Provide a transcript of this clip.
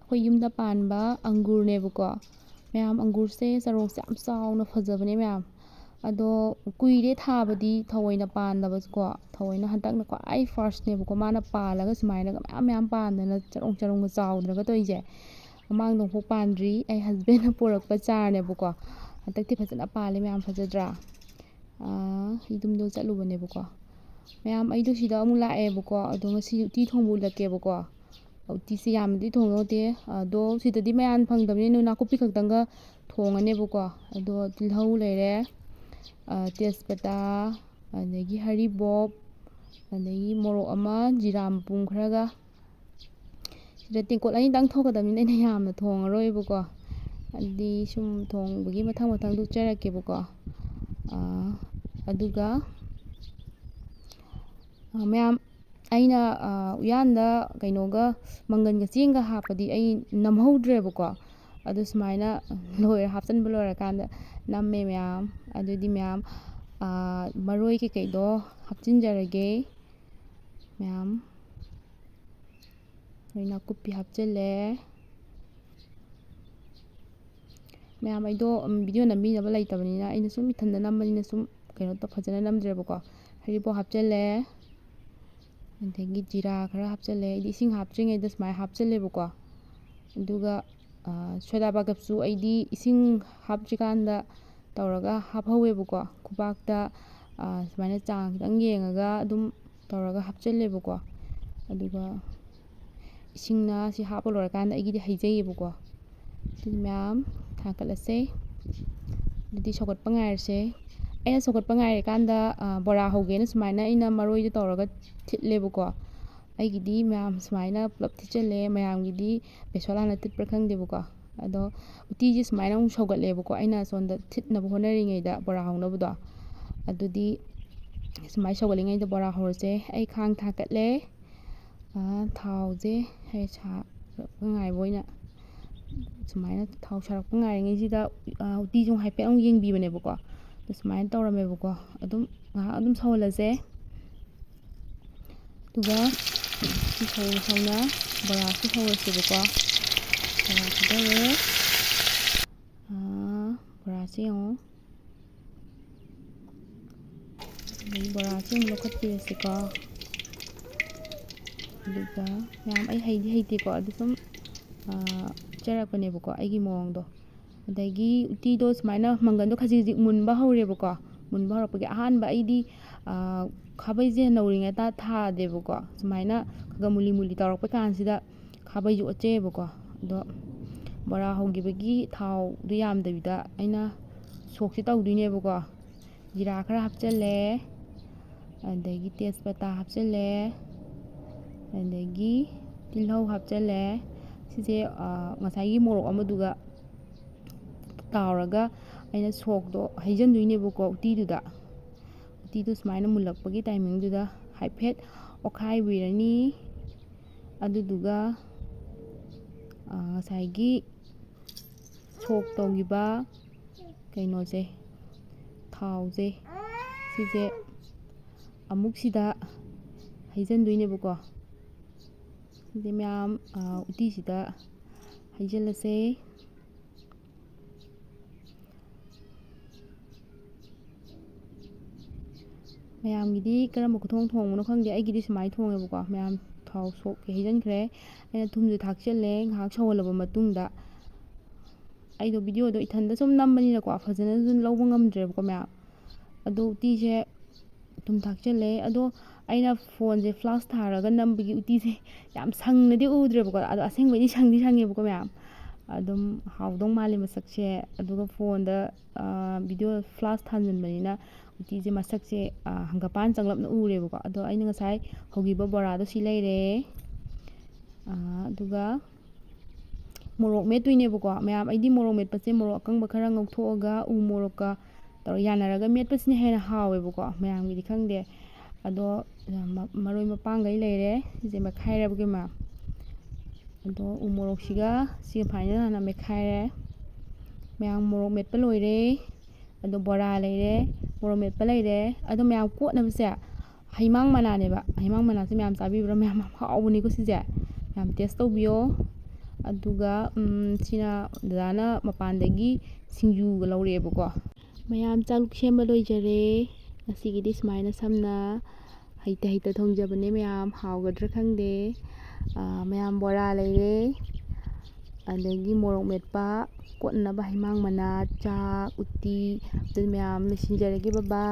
ꯑꯩꯈꯣꯏ ꯌꯨꯝꯗ ꯄꯥꯟꯕ ꯑꯪꯒꯨꯔꯅꯦꯕꯀꯣ ꯃꯌꯥꯝ ꯑꯪꯒꯨꯔꯁꯦ ꯆꯔꯣꯡꯁꯦ ꯌꯥꯝ ꯆꯥꯎꯅ ꯐꯖꯕꯅꯦ ꯃꯌꯥꯝ ꯑꯗꯣ ꯀꯨꯏꯔꯦ ꯊꯥꯕꯗꯤ ꯊꯑꯣꯏꯅ ꯄꯥꯟꯗꯕꯀꯣ ꯊꯑꯣꯏꯅ ꯍꯟꯗꯛꯅ ꯈ꯭ꯋꯥꯏ ꯐꯥꯔꯁꯅꯦꯕꯀꯣ ꯃꯥꯅ ꯄꯥꯜꯂꯒ ꯁꯨꯃꯥꯏꯅꯒ ꯃꯌꯥꯝ ꯄꯥꯟꯗꯅ ꯆꯔꯣꯡꯒ ꯆꯥꯎꯗꯅꯒ ꯇꯧꯔꯤꯁꯦ ꯃꯃꯥꯡꯗ ꯑꯃꯨꯛ ꯄꯥꯟꯗ꯭ꯔꯤ ꯑꯩ ꯍꯁꯕꯦꯟꯅ ꯄꯨꯔꯛꯄ ꯆꯥꯔꯅꯦꯕꯀꯣ ꯍꯟꯗꯛꯇꯤ ꯐꯖꯅ ꯄꯥꯜꯂꯦ ꯃꯌꯥꯝ ꯐꯖꯗ꯭ꯔꯥ ꯌꯨꯝꯗꯣ ꯆꯠꯂꯨꯕꯅꯦꯕꯀꯣ ꯃꯌꯥꯝ ꯑꯩꯗꯣ ꯁꯤꯗ ꯑꯃꯨꯛ ꯂꯥꯛꯑꯦꯕꯀꯣ ꯑꯗꯣ ꯉꯁꯤ ꯎꯇꯤ ꯊꯣꯡꯕ ꯎꯠꯂꯛꯀꯦꯕꯀꯣ ꯎꯇꯤꯁꯦ ꯌꯥꯝꯅꯗꯤ ꯊꯣꯡꯗꯧꯗꯦ ꯑꯗꯣ ꯁꯤꯗꯗꯤ ꯃꯌꯥꯝ ꯐꯪꯗꯕꯅꯤꯅ ꯅꯥꯀꯨꯞꯄꯤ ꯈꯛꯇꯪꯒ ꯊꯣꯡꯉꯅꯦꯕꯀꯣ ꯑꯗꯣ ꯇꯤꯜꯍꯧ ꯂꯩꯔꯦ ꯇꯦꯖꯄꯇꯥ ꯑꯗꯒꯤ ꯍꯔꯤꯕꯣꯞ ꯑꯗꯒꯤ ꯃꯣꯔꯣꯛ ꯑꯃ ꯖꯤꯔꯥ ꯃꯄꯨꯝ ꯈꯔꯒ ꯁꯤꯗ ꯇꯦꯡꯀꯣꯠ ꯑꯅꯤꯗꯪ ꯊꯣꯛꯀꯗꯕꯅꯤꯅ ꯑꯩꯅ ꯌꯥꯝꯅ ꯊꯣꯡꯉꯔꯣꯏꯕꯀꯣ ꯑꯗꯨꯗꯤ ꯁꯨꯝ ꯊꯣꯡꯕꯒꯤ ꯃꯊꯪ ꯗꯨꯛꯆꯔꯛꯀꯦꯕꯀꯣ ꯑꯗꯨꯒ ꯃꯌꯥꯝ ꯑꯩꯅ ꯎꯌꯥꯟꯗ ꯀꯩꯅꯣꯒ ꯃꯪꯒꯟꯒ ꯆꯦꯡꯒ ꯍꯥꯞꯄꯗꯤ ꯑꯩ ꯅꯝꯍꯧꯗ꯭ꯔꯦꯕꯀꯣ ꯑꯗꯨ ꯁꯨꯃꯥꯏꯅ ꯍꯥꯞꯆꯤꯟꯕ ꯂꯣꯏꯔꯀꯥꯟꯗ ꯅꯝꯃꯦ ꯃꯌꯥꯝ ꯑꯗꯨꯗꯤ ꯃꯌꯥꯝ ꯃꯔꯣꯏ ꯀꯩꯀꯩꯗꯣ ꯍꯥꯞꯆꯤꯟꯖꯔꯒꯦ ꯃꯌꯥꯝ ꯅꯥꯀꯨꯞꯄꯤ ꯍꯥꯞꯆꯤꯜꯂꯦ ꯃꯌꯥꯝ ꯑꯩꯗꯣ ꯚꯤꯗꯤꯑꯣ ꯅꯝꯕꯤꯅꯕ ꯂꯩꯇꯕꯅꯤꯅ ꯑꯩꯅ ꯁꯨꯝ ꯏꯊꯟꯗ ꯅꯝꯕꯅꯤꯅ ꯁꯨꯝ ꯐꯖꯅ ꯅꯝꯗ꯭ꯔꯦꯕꯀꯣ ꯍꯔꯤꯕꯣꯞ ꯍꯥꯞꯆꯤꯜꯂꯦ ꯑꯗꯒꯤ ꯖꯤꯔꯥ ꯈꯔ ꯍꯥꯞꯆꯤꯜꯂꯦ ꯑꯩꯗꯤ ꯏꯁꯤꯡ ꯍꯥꯞꯇ꯭ꯔꯤꯉꯩꯗ ꯁꯨꯃꯥꯏꯅ ꯍꯥꯞꯆꯤꯜꯂꯦꯕꯀꯣ ꯑꯗꯨꯒ ꯁꯣꯗꯥ ꯕꯥꯒꯞꯁꯨ ꯑꯩꯗꯤ ꯏꯁꯤꯡ ꯍꯥꯞꯇ꯭ꯔꯤꯀꯥꯟꯗ ꯇꯧꯔꯒ ꯍꯥꯞꯍꯧꯋꯦꯕꯀꯣ ꯈꯨꯕꯥꯛꯇ ꯁꯨꯃꯥꯏꯅ ꯆꯥꯡ ꯈꯤꯇꯪ ꯌꯦꯡꯉꯒ ꯑꯗꯨꯝ ꯇꯧꯔꯒ ꯍꯥꯞꯆꯤꯜꯂꯦꯕꯀꯣ ꯑꯗꯨꯒ ꯏꯁꯤꯡꯅ ꯁꯤ ꯍꯥꯞꯄ ꯂꯣꯏꯔꯀꯥꯟꯗ ꯑꯩꯒꯤꯗꯤ ꯍꯩꯖꯩꯌꯦꯕꯀꯣ ꯑꯗꯨꯗꯤ ꯃꯌꯥꯝ ꯊꯥꯡꯀꯠꯂꯁꯦ ꯑꯗꯨꯗꯤ ꯁꯧꯒꯠꯄ ꯉꯥꯏꯔꯁꯦ ꯑꯩꯅ ꯁꯧꯒꯠꯄ ꯉꯥꯏꯔꯀꯥꯟꯗ ꯕꯣꯔꯥ ꯍꯧꯒꯦꯅ ꯁꯨꯃꯥꯏꯅ ꯑꯩꯅ ꯃꯔꯣꯏꯗꯣ ꯇꯧꯔꯒ ꯊꯤꯠꯂꯦꯕꯀꯣ ꯑꯩꯒꯤꯗꯤ ꯃꯌꯥꯝ ꯁꯨꯃꯥꯏꯅ ꯄꯨꯂꯞ ꯊꯤꯠꯆꯜꯂꯦ ꯃꯌꯥꯝꯒꯤꯗꯤ ꯕꯦꯁꯣꯟ ꯍꯥꯟꯅ ꯊꯤꯠꯄ꯭ꯔꯥ ꯈꯪꯗꯦꯕꯀꯣ ꯑꯗꯣ ꯎꯇꯤꯁꯦ ꯁꯨꯃꯥꯏꯅ ꯑꯃꯨꯛ ꯁꯧꯒꯠꯂꯦꯕꯀꯣ ꯑꯩꯅ ꯁꯣꯝꯗ ꯊꯤꯠꯅꯕ ꯍꯣꯠꯅꯔꯤꯉꯩꯗ ꯕꯣꯔꯥ ꯍꯧꯅꯕꯗꯣ ꯑꯗꯨꯗꯤ ꯁꯨꯃꯥꯏꯅ ꯁꯧꯒꯠꯂꯤꯉꯩꯗ ꯕꯣꯔꯥ ꯍꯧꯔꯁꯦ ꯑꯩ ꯈꯥꯡ ꯊꯥꯡꯀꯠꯂꯦ ꯊꯥꯎꯁꯦ ꯁꯥꯔꯛꯄ ꯉꯥꯏꯕ ꯑꯣꯏꯅ ꯁꯨꯃꯥꯏꯅ ꯊꯥꯎ ꯁꯥꯔꯛꯄ ꯉꯥꯏꯔꯤꯉꯩꯁꯤꯗ ꯎꯇꯤꯁꯨ ꯍꯥꯏꯐꯦꯠ ꯑꯃꯨꯛ ꯌꯦꯡꯕꯤꯕꯅꯦꯕꯀோ ꯑꯗꯨ ꯁꯨꯃꯥꯏꯅ ꯇꯧꯔꯝꯃꯦꯕꯀꯣ ꯑꯗꯨꯝ ꯉꯥꯏꯍꯥꯛ ꯑꯗꯨꯝ ꯁꯧꯍꯜꯂꯁꯦ ꯑꯗꯨꯒ ꯁꯧꯅ ꯕꯣꯔꯥꯁꯨ ꯍꯧꯔꯁꯦꯕꯀꯣ ꯕꯣꯔꯥ ꯊꯥꯗꯔꯦ ꯕꯣꯔꯥꯁꯦ ꯌꯦꯡꯉꯣ ꯑꯗꯒꯤ ꯕꯣꯔꯥꯁꯦ ꯑꯃꯨꯛ ꯂꯧꯈꯠꯄꯤꯔꯁꯤꯀꯣ ꯑꯗꯨꯒ ꯃꯌꯥꯝ ꯑꯩ ꯍꯩꯇꯦꯀꯣ ꯑꯗꯨ ꯁꯨꯝ ꯆꯔꯛꯄꯅꯦꯕꯀꯣ ꯑꯩꯒꯤ ꯃꯑꯣꯡꯗꯣ ꯑꯗꯒꯤ ꯎꯇꯤꯗꯣ ꯁꯨꯃꯥꯏꯅ ꯃꯪꯒꯟꯗꯣ ꯈꯖꯤꯛ ꯃꯨꯟꯕ ꯍꯧꯔꯦꯕꯀꯣ ꯃꯨꯟꯕ ꯍꯧꯔꯛꯄꯒꯤ ꯑꯍꯥꯟꯕ ꯑꯩꯗꯤ ꯈꯥꯕꯩꯁꯦ ꯅꯧꯔꯤꯉꯩꯗ ꯊꯥꯗꯦꯕꯀꯣ ꯁꯨꯃꯥꯏꯅ ꯈꯒ ꯃꯨꯂꯤ ꯇꯧꯔꯛꯄ ꯀꯥꯟꯁꯤꯗ ꯈꯥꯕꯩꯁꯦ ꯑꯣꯠꯆꯩꯌꯦꯕꯀꯣ ꯑꯗꯣ ꯕꯣꯔꯥ ꯍꯧꯈꯤꯕꯒꯤ ꯊꯥꯎꯗꯣ ꯌꯥꯝꯗꯕꯤꯗ ꯑꯩꯅ ꯁꯣꯛꯁꯦ ꯇꯧꯗꯣꯏꯅꯦꯕꯀꯣ ꯖꯤꯔꯥ ꯈꯔ ꯍꯥꯞꯆꯤꯜꯂꯦ ꯑꯗꯒꯤ ꯇꯦꯖꯄꯇꯥ ꯍꯥꯞꯆꯤꯜꯂꯦ ꯑꯗꯒꯤ ꯇꯤꯜꯍꯧ ꯍꯥꯞꯆꯤꯜꯂꯦ ꯁꯤꯁꯦ ꯉꯁꯥꯏꯒꯤ ꯃꯣꯔꯣꯛ ꯑꯃꯗꯨꯒ ꯇꯥꯎꯔꯒ ꯑꯩꯅ ꯁꯣꯛꯇꯣ ꯍꯩꯖꯤꯟꯗꯣꯏꯅꯦꯕꯀꯣ ꯎꯇꯤꯗꯣ ꯁꯨꯃꯥꯏꯅ ꯃꯨꯜꯂꯛꯄꯒꯤ ꯇꯥꯏꯃꯤꯡꯗꯨꯗ ꯍꯥꯏꯐꯦꯠ ꯑꯣꯠꯈꯥꯏꯕꯤꯔꯅꯤ ꯑꯗꯨꯗꯨꯒ ꯉꯁꯥꯏꯒꯤ ꯁꯣꯛ ꯇꯧꯈꯤꯕ ꯀꯩꯅꯣꯁꯦ ꯊꯥꯎꯁꯦ ꯁꯤꯁꯦ ꯑꯃꯨꯛ ꯁꯤꯗ ꯍꯩꯖꯤꯟꯗꯣꯏꯅꯦꯕꯀꯣ ꯁꯤꯁꯦ ꯃꯌꯥꯝ ꯎꯇꯤꯁꯤꯗ ꯍꯩꯖꯤꯜꯂꯁꯦ ꯃꯌꯥꯝꯒꯤꯗꯤ ꯀꯔꯝꯕ ꯈꯨꯊꯣꯡ ꯊꯣꯡꯕꯅꯣ ꯈꯪꯗꯦ ꯑꯩꯒꯤꯗꯤ ꯁꯨꯃꯥꯏꯅ ꯊꯣꯡꯉꯦꯕꯀꯣ ꯃꯌꯥꯝ ꯊꯥꯎ ꯁꯣꯛꯀꯦ ꯍꯩꯖꯤꯟꯈ꯭ꯔꯦ ꯑꯩꯅ ꯊꯨꯝꯁꯨ ꯊꯥꯛꯆꯤꯜꯂꯦ ꯉꯥꯏꯍꯥꯛ ꯁꯧꯍꯜꯂꯕ ꯃꯇꯨꯡꯗ ꯑꯩꯗꯣ ꯚꯤꯗꯤꯑꯣꯗꯣ ꯏꯊꯟꯗ ꯁꯨꯝ ꯅꯝꯕꯅꯤꯅꯀꯣ ꯐꯖꯅꯁꯨ ꯂꯧꯕ ꯉꯝꯗ꯭ꯔꯦꯕꯀꯣ ꯃꯌꯥꯝ ꯑꯗꯣ ꯎꯇꯤꯁꯦ ꯊꯨꯝ ꯊꯥꯛꯆꯤꯜꯂꯦ ꯑꯗꯣ ꯑꯩꯅ ꯐꯣꯟꯁꯦ ꯐ꯭ꯂꯥꯁ ꯊꯥꯔꯒ ꯅꯝꯕꯒꯤ ꯎꯇꯤꯁꯦ ꯌꯥꯝ ꯁꯪꯅꯗꯤ ꯎꯗ꯭ꯔꯦꯕꯀꯣ ꯑꯗꯣ ꯑꯁꯦꯡꯕꯩꯗꯤ ꯁꯪꯉꯦꯕꯀꯣ ꯃꯌꯥꯝ ꯑꯗꯨꯝ ꯍꯥꯎꯗꯧ ꯃꯥꯜꯂꯤ ꯃꯁꯛꯁꯦ ꯑꯗꯨꯒ ꯐꯣꯟꯗ ꯚꯤꯗꯤꯑꯣ ꯐ꯭ꯂꯥꯁ ꯊꯥꯟꯖꯤꯟꯕꯅꯤꯅ ꯎꯇꯤꯁꯦ ꯃꯁꯛꯁꯦ ꯍꯪꯒꯄꯥꯟ ꯆꯪꯂꯞꯅ ꯎꯔꯦꯕꯀꯣ ꯑꯗꯣ ꯑꯩꯅ ꯉꯁꯥꯏ ꯍꯧꯈꯤꯕ ꯕꯣꯔꯥꯗꯣ ꯁꯤ ꯂꯩꯔꯦ ꯑꯗꯨꯒ ꯃꯣꯔꯣꯛ ꯃꯦꯠꯇꯣꯏꯅꯦꯕꯀꯣ ꯃꯌꯥꯝ ꯑꯩꯗꯤ ꯃꯣꯔꯣꯛ ꯃꯦꯠꯄꯁꯦ ꯃꯣꯔꯣꯛ ꯑꯀꯪꯕ ꯈꯔ ꯉꯧꯊꯣꯛꯑꯒ ꯎ ꯃꯣꯔꯣꯛꯀ ꯇꯧꯔꯒ ꯌꯥꯅꯔꯒ ꯃꯦꯠꯄꯁꯤꯅ ꯍꯦꯟꯅ ꯍꯥꯎꯋꯦꯕꯀꯣ ꯃꯌꯥꯝꯒꯤꯗꯤ ꯈꯪꯗꯦ ꯑꯗꯣ ꯃꯔꯣꯏ ꯃꯄꯥꯡꯒꯩ ꯂꯩꯔꯦ ꯁꯤꯁꯦ ꯃꯦꯠꯈꯥꯏꯔꯕꯒꯤ ꯑꯗꯣ ꯎ ꯃꯣꯔꯣꯛꯁꯤꯒ ꯁꯤꯒ ꯐꯥꯏꯅ ꯍꯥꯟꯅ ꯃꯦꯠꯈꯥꯏꯔꯦ ꯃꯌꯥꯝ ꯃꯣꯔꯣꯛ ꯃꯦꯠꯄ ꯂꯣꯏꯔꯦ ꯑꯗꯣ ꯕꯣꯔꯥ ꯂꯩꯔꯦ ꯃꯣꯔꯣꯛ ꯃꯦꯠꯄ ꯂꯩꯔꯦ ꯑꯗꯣ ꯃꯌꯥꯝ ꯀꯣꯠꯅꯕꯁꯦ ꯍꯩꯃꯥꯡ ꯃꯅꯥꯅꯦꯕ ꯍꯩꯃꯥꯡ ꯃꯅꯥꯁꯦ ꯃꯌꯥꯝ ꯆꯥꯕꯤꯕ꯭ꯔꯥ ꯃꯌꯥꯝ ꯍꯥꯎꯕꯅꯤꯀꯣ ꯁꯤꯁꯦ ꯌꯥꯝ ꯇꯦꯁ ꯇꯧꯕꯤꯌꯣ ꯑꯗꯨꯒ ꯁꯤꯅ ꯗꯗꯥꯅ ꯃꯄꯥꯟꯗꯒꯤ ꯁꯤꯡꯖꯨꯒ ꯂꯧꯔꯛꯑꯦꯕꯀꯣ ꯃꯌꯥꯝ ꯆꯥꯛ ꯁꯦꯝꯕ ꯂꯣꯏꯖꯔꯦ ꯉꯁꯤꯒꯤꯗꯤ ꯁꯨꯃꯥꯏꯅ ꯁꯝꯅ ꯍꯩꯇ ꯊꯣꯡꯖꯕꯅꯦ ꯃꯌꯥꯝ ꯍꯥꯎꯒꯗ꯭ꯔꯥ ꯈꯪꯗꯦ ꯃꯌꯥꯝ ꯕꯣꯔꯥ ꯂꯩꯔꯦ ꯑꯗꯒꯤ ꯃꯣꯔꯣꯛ ꯃꯦꯠꯄ ꯀꯣꯠꯅꯕ ꯍꯩꯃꯥꯡ ꯃꯅꯥ ꯆꯥꯛ ꯎꯇꯤ ꯑꯗꯨ ꯃꯌꯥꯝ ꯂꯣꯏꯁꯤꯟꯖꯔꯒꯦ ꯕꯕꯥ